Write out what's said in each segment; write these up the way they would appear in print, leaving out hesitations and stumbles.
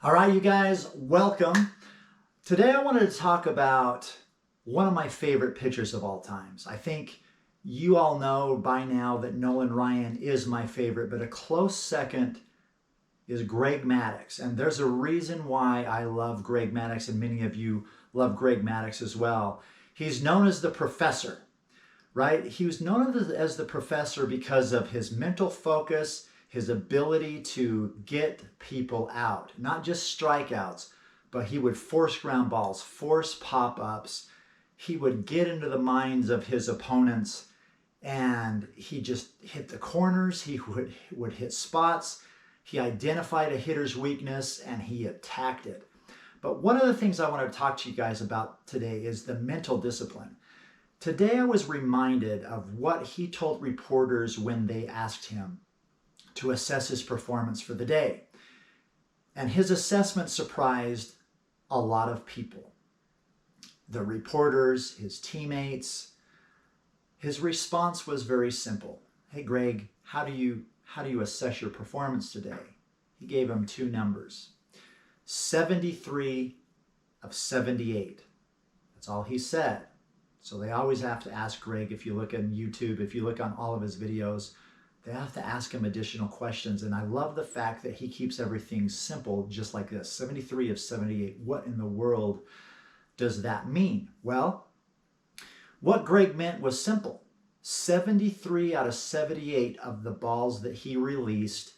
All right, you guys, welcome. Today I wanted to talk about one of my favorite pitchers of all times. I think you all know by now that Nolan Ryan is my favorite, but a close second is Greg Maddux. And there's a reason why I love Greg Maddux, and many of you love Greg Maddux as well. He's known as the professor, right? He was known as the professor because of his mental focus, his ability to get people out, not just strikeouts, but he would force ground balls, force pop-ups. He would get into the minds of his opponents, and he just hit the corners. He would hit spots. He identified a hitter's weakness, and he attacked it. But one of the things I want to talk to you guys about today is the mental discipline. Today I was reminded of what he told reporters when they asked him to assess his performance for the day. And his assessment surprised a lot of people. The reporters, his teammates. His response was very simple. Hey Greg, how do you assess your performance today? He gave him two numbers. 73 of 78. That's all he said. So they always have to ask Greg, if you look on YouTube, if you look on all of his videos, they have to ask him additional questions. And I love the fact that he keeps everything simple, just like this. 73 of 78. What in the world does that mean? Well, what Greg meant was simple. 73 out of 78 of the balls that he released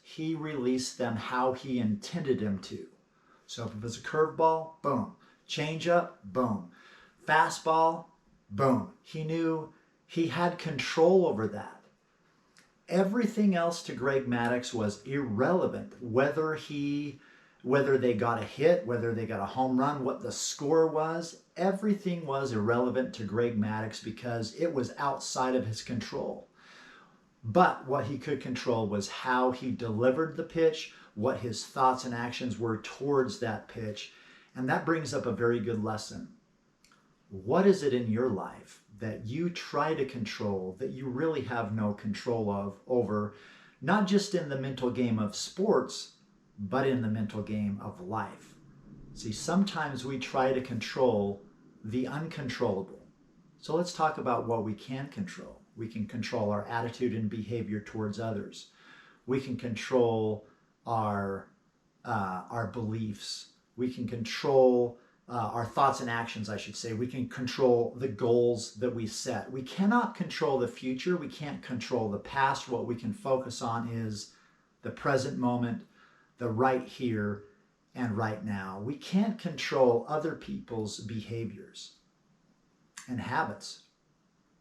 them how he intended them to. So if it was a curveball, boom. Changeup, boom. Fastball, boom. He knew he had control over that. Everything else to Greg Maddux was irrelevant. Whether they got a hit, whether they got a home run, what the score was, everything was irrelevant to Greg Maddux because it was outside of his control. But what he could control was how he delivered the pitch, what his thoughts and actions were towards that pitch. And that brings up a very good lesson. What is it in your life that you try to control that you really have no control over, not just in the mental game of sports, but in the mental game of life? See, sometimes we try to control the uncontrollable. So let's talk about what we can control. We can control our attitude and behavior towards others. We can control our beliefs. We can control our thoughts and actions, I should say. We can control the goals that we set. We cannot control the future. We can't control the past. What we can focus on is the present moment, the right here and right now. We can't control other people's behaviors and habits,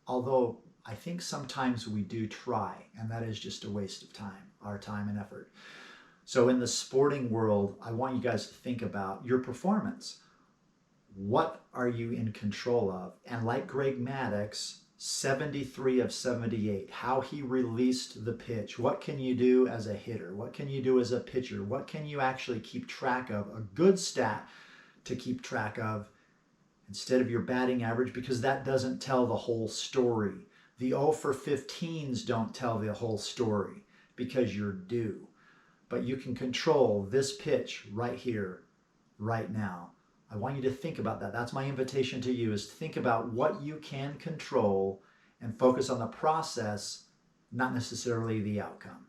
although I think sometimes we do try, and that is just a waste of time, our time and effort. So in the sporting world, I want you guys to think about your performance. What are you in control of? And like Greg Maddux, 73 of 78, how he released the pitch. What can you do as a hitter? What can you do as a pitcher? What can you actually keep track of? A good stat to keep track of instead of your batting average, because that doesn't tell the whole story. The 0 for 15s don't tell the whole story because you're due. But you can control this pitch right here, right now. I want you to think about that. That's my invitation to you, is to think about what you can control and focus on the process, not necessarily the outcome.